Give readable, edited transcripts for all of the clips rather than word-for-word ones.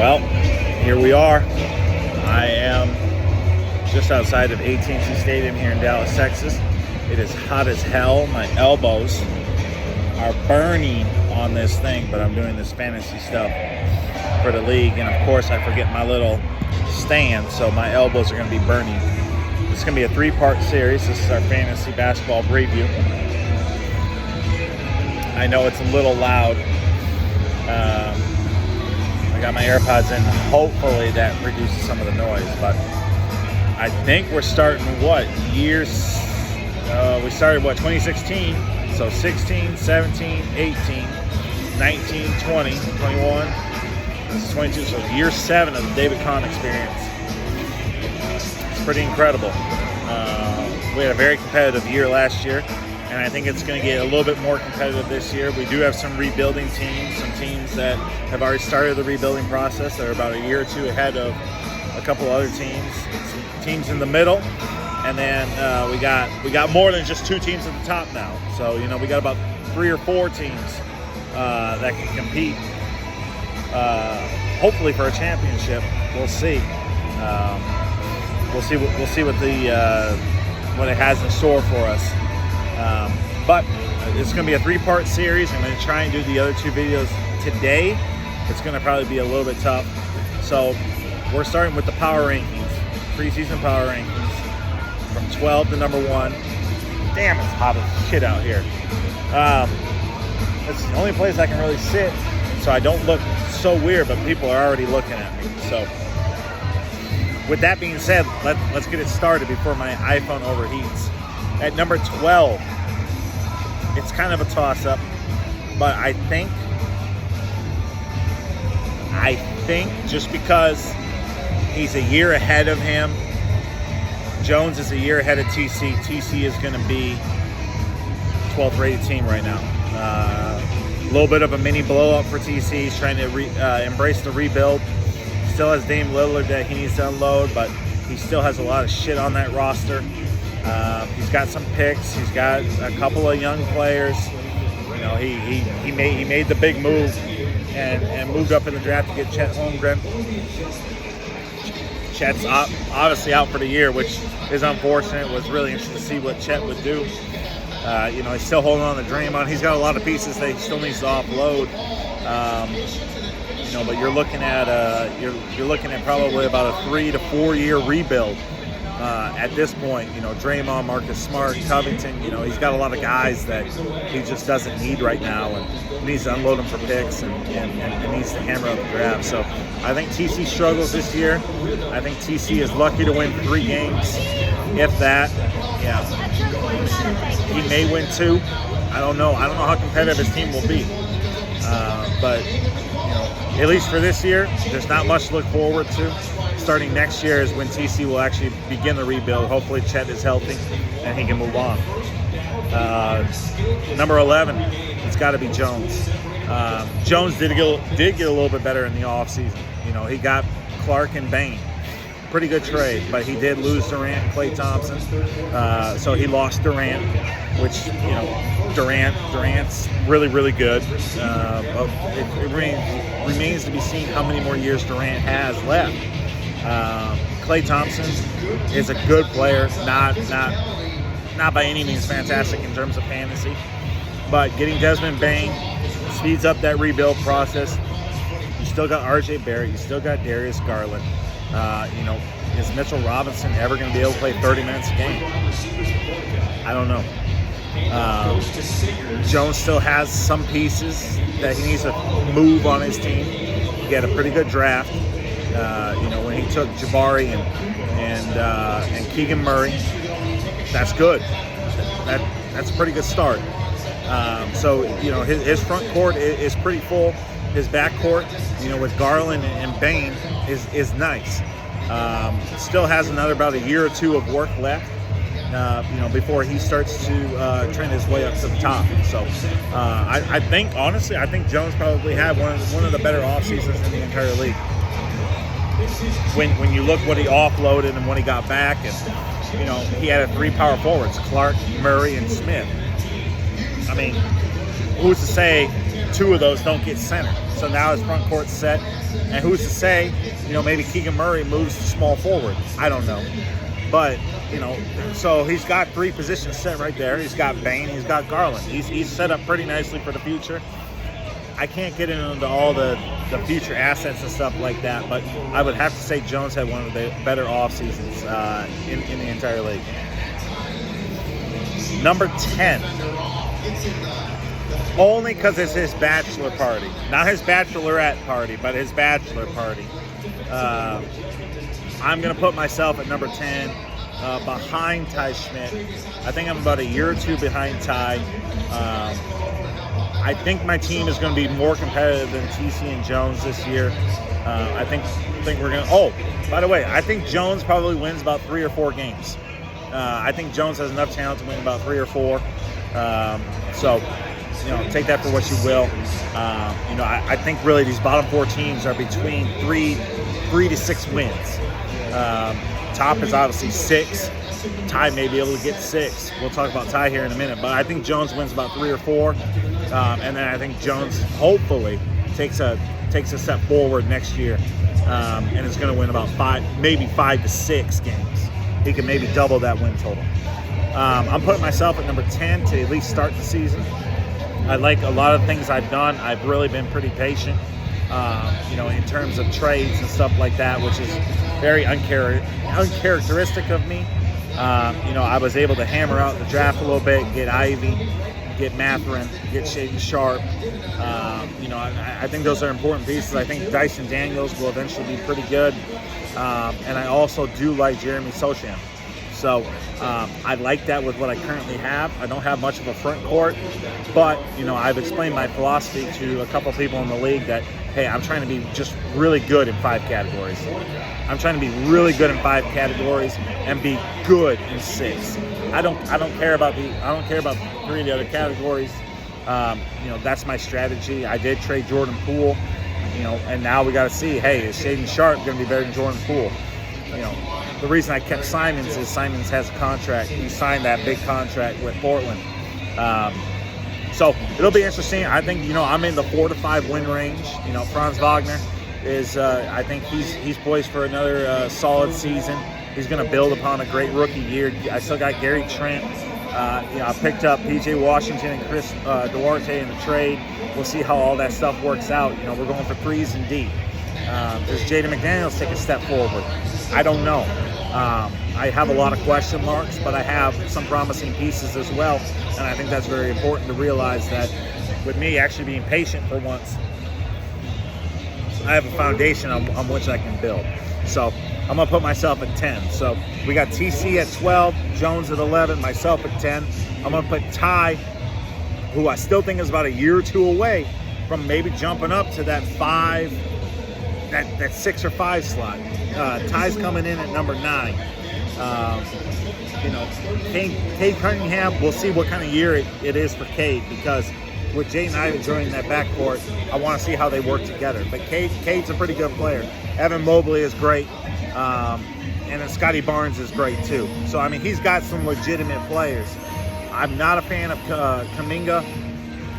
Well, here we are. I am just outside of AT&T Stadium here in Dallas, Texas. It is hot as hell. My elbows are burning on this thing, but I'm doing this fantasy stuff for the league, and of course I forget my little stand, so my elbows are going to be burning. It's going to be a 3-part series. This is our fantasy basketball preview. I know it's a little loud. I got my AirPods in. Hopefully that reduces some of the noise, but I think we're starting we started 2016, so 16, 17, 18, 19, 20, 21, this is 22, so year 7 of the David Kahn experience. It's pretty incredible. We had a very competitive year last year, and I think it's going to get a little bit more competitive this year. We do have some rebuilding teams, some teams that have already started the rebuilding process. They're about a year or two ahead of a couple other teams, some teams in the middle, and then we got more than just 2 teams at the top now. So we got about 3 or 4 teams that can compete, hopefully for a championship. We'll see. We'll see what it has in store for us. But it's going to be a 3-part series. I'm going to try and do the other 2 videos today. It's going to probably be a little bit tough. So we're starting with the power rankings, preseason power rankings, from 12 to number 1. Damn, it's hot as shit out here. It's the only place I can really sit, so I don't look so weird, but people are already looking at me. So with that being said, let's get it started before my iPhone overheats. At number 12, it's kind of a toss-up, but I think just because he's a year ahead of him, Jones is a year ahead of TC. TC is going to be 12th rated team right now. A little bit of a mini blow-up for TC. He's trying to embrace the rebuild. Still has Dame Lillard that he needs to unload, but he still has a lot of shit on that roster. He's got some picks. He's got a couple of young players. He made the big move and moved up in the draft to get Chet Holmgren. Chet's obviously out for the year, which is unfortunate. It was really interesting to see what Chet would do. He's still holding on to Draymond. He's got a lot of pieces that he still needs to offload. But you're looking at probably about a 3 to 4 year rebuild at this point. Draymond, Marcus Smart, Covington. He's got a lot of guys that he just doesn't need right now, and he needs to unload them for picks and needs to hammer up the draft. So I think TC struggles this year. I think TC is lucky to win 3 games, if that. Yeah, he may win 2. I don't know. I don't know how competitive his team will be, but. At least for this year, there's not much to look forward to. Starting next year is when TC will actually begin the rebuild. Hopefully Chet is healthy and he can move on. Number 11, it's got to be Jones. Jones did get a little bit better in the offseason. He got Clark and Bane. Pretty good trade, but he did lose Durant and Klay Thompson. So he lost Durant, which, Durant's really, really good. It remains to be seen how many more years Durant has left. Klay Thompson is a good player, not by any means fantastic in terms of fantasy, but getting Desmond Bane speeds up that rebuild process. You still got RJ Barrett, you still got Darius Garland. Is Mitchell Robinson ever going to be able to play 30 minutes a game? I don't know. Jones still has some pieces that he needs to move on his team. He had a pretty good draft. When he took Jabari and Keegan Murray, that's good. That's a pretty good start. His front court is pretty full. His back court, with Garland and Bane, is nice. Still has about a year or 2 of work left. Before he starts to trend his way up to the top. So I think Jones probably had one of the better off seasons in the entire league. When you look what he offloaded and when he got back, and he had 3 power forwards: Clark, Murray, and Smith. I mean, who's to say two of those don't get center. So now his front court's set. And who's to say, maybe Keegan Murray moves to small forward. I don't know. But, so he's got 3 positions set right there. He's got Bane. He's got Garland. He's set up pretty nicely for the future. I can't get into all the future assets and stuff like that, but I would have to say Jones had one of the better off seasons in the entire league. Number 10. Only because it's his bachelor party. Not his bachelorette party, but his bachelor party. I'm going to put myself at number 10 behind Ty Schmidt. I think I'm about a year or two behind Ty. I think my team is going to be more competitive than TC and Jones this year. I think we're going to... Oh, by the way, I think Jones probably wins about 3 or 4 games. I think Jones has enough talent to win about 3 or 4. So, take that for what you will. I think really these bottom 4 teams are between 3 to 6 wins. Top is obviously 6. Ty may be able to get 6. We'll talk about Ty here in a minute. But I think Jones wins about 3 or 4. And then I think Jones hopefully takes a step forward next year. And is going to win about 5 to 6 games. He can maybe double that win total. I'm putting myself at number 10 to at least start the season. I like a lot of things I've done. I've really been pretty patient, in terms of trades and stuff like that, which is very uncharacteristic of me. I was able to hammer out the draft a little bit, get Ivy, get Mathurin, get Shaden Sharp. I think those are important pieces. I think Dyson Daniels will eventually be pretty good. And I also do like Jeremy Sochan. So I like that with what I currently have. I don't have much of a front court, but, I've explained my philosophy to a couple people in the league that, hey, I'm trying to be just really good in 5 categories. I'm trying to be really good in 5 categories and be good in 6. I don't care about 3 of the other categories. That's my strategy. I did trade Jordan Poole, and now we got to see, hey, is Shaden Sharp going to be better than Jordan Poole? The reason I kept Simons is Simons has a contract. He signed that big contract with Portland. So it'll be interesting. I think, I'm in the 4 to 5 win range. Franz Wagner is, I think he's poised for another solid season. He's going to build upon a great rookie year. I still got Gary Trent. I picked up P.J. Washington and Chris Duarte in the trade. We'll see how all that stuff works out. We're going for 3s and D. Does Jaden McDaniels take a step forward? I don't know. I have a lot of question marks, but I have some promising pieces as well. And I think that's very important to realize that with me actually being patient for once, I have a foundation on which I can build. So I'm going to put myself at 10. So we got TC at 12, Jones at 11, myself at 10. I'm going to put Ty, who I still think is about a year or 2 away from maybe jumping up to that 5, that 6 or 5 slot. Ty's coming in at number 9. Cade Cunningham, we'll see what kind of year it is for Cade, because with Jaden Ivey joining that backcourt, I want to see how they work together. But Cade's a pretty good player. Evan Mobley is great. And then Scotty Barnes is great too. So, he's got some legitimate players. I'm not a fan of Kuminga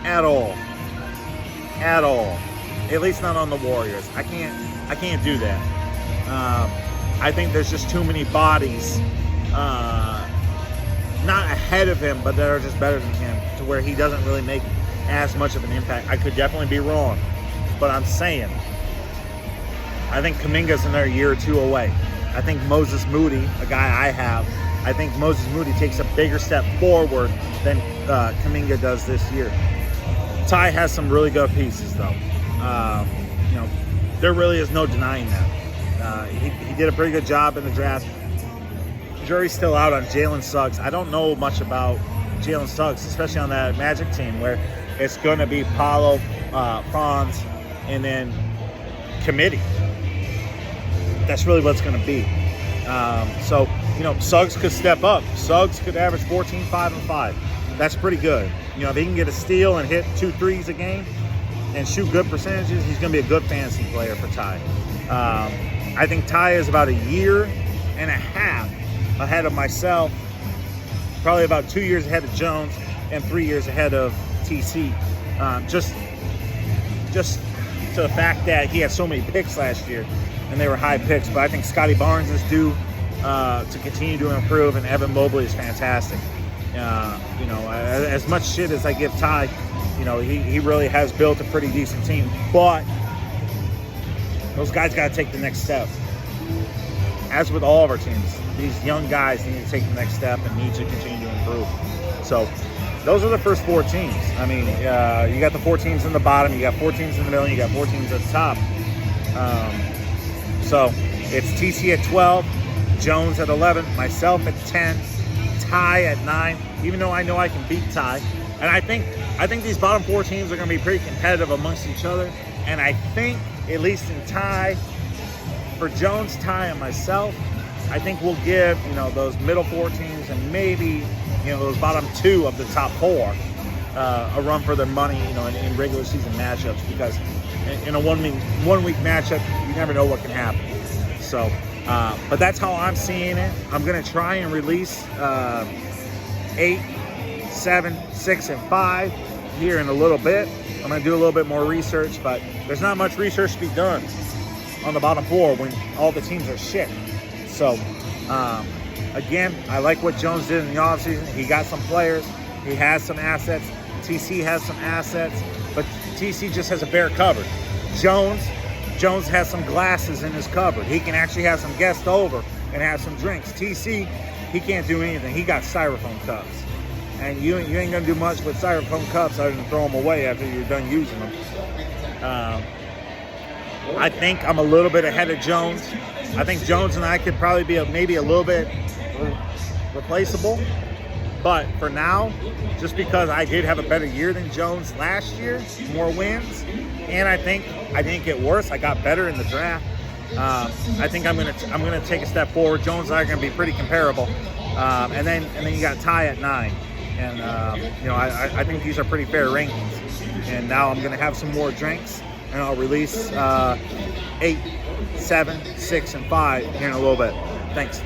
at all. At all. At least not on the Warriors. I can't do that. I think there's just too many bodies, not ahead of him, but that are just better than him, to where he doesn't really make as much of an impact. I could definitely be wrong, but I'm saying I think Kuminga's another year or 2 away. I think Moses Moody, a guy I have, I think Moses Moody takes a bigger step forward than Kuminga does this year. Ty has some really good pieces, though. There really is no denying that. He did a pretty good job in the draft. Jury's still out on Jalen Suggs. I don't know much about Jalen Suggs, especially on that Magic team, where it's going to be Paolo, Franz, and then committee. That's really what it's going to be. So, Suggs could step up. Suggs could average 14, 5, and 5. That's pretty good. If he can get a steal and hit 2 threes a game and shoot good percentages, he's going to be a good fantasy player for Ty. I think Ty is about a year and a half ahead of myself, probably about 2 years ahead of Jones and 3 years ahead of TC. Just just to the fact that he had so many picks last year, and they were high picks. But I think Scotty Barnes is due to continue to improve, and Evan Mobley is fantastic. You know, as much shit as I give Ty, you know, he really has built a pretty decent team. But those guys got to take the next step. As with all of our teams, these young guys need to take the next step and need to continue to improve. So those are the first 4 teams. I mean, you got the 4 teams in the bottom, you got 4 teams in the middle, you got 4 teams at the top. So it's TC at 12, Jones at 11, myself at 10, Ty at 9, even though I know I can beat Ty. And I think these bottom 4 teams are going to be pretty competitive amongst each other. And I think, at least in Ty, for Jones, Ty, and myself, I think we'll give, you know, those middle 4 teams and maybe, you know, those bottom 2 of the top 4 a run for their money, you know, in regular season matchups, because in a one week matchup, you never know what can happen. So, but that's how I'm seeing it. I'm going to try and release 8, 7, 6, and 5 here in a little bit. I'm going to do a little bit more research, but there's not much research to be done on the bottom 4 when all the teams are shit. So, again, I like what Jones did in the offseason. He got some players. He has some assets. TC has some assets, but TC just has a bare cupboard. Jones has some glasses in his cupboard. He can actually have some guests over and have some drinks. TC, he can't do anything. He got styrofoam cups. And you ain't going to do much with styrofoam cups other than throw them away after you're done using them. I think I'm a little bit ahead of Jones. I think Jones and I could probably be maybe a little bit replaceable. But for now, just because I did have a better year than Jones last year, more wins, and I think I didn't get worse. I got better in the draft. I think I'm gonna take a step forward. Jones and I are gonna be pretty comparable. And then you got Ty at 9, and you know, I think these are pretty fair rankings. And now I'm gonna have some more drinks, and I'll release 8, 7, 6, and 5 here in a little bit. Thanks.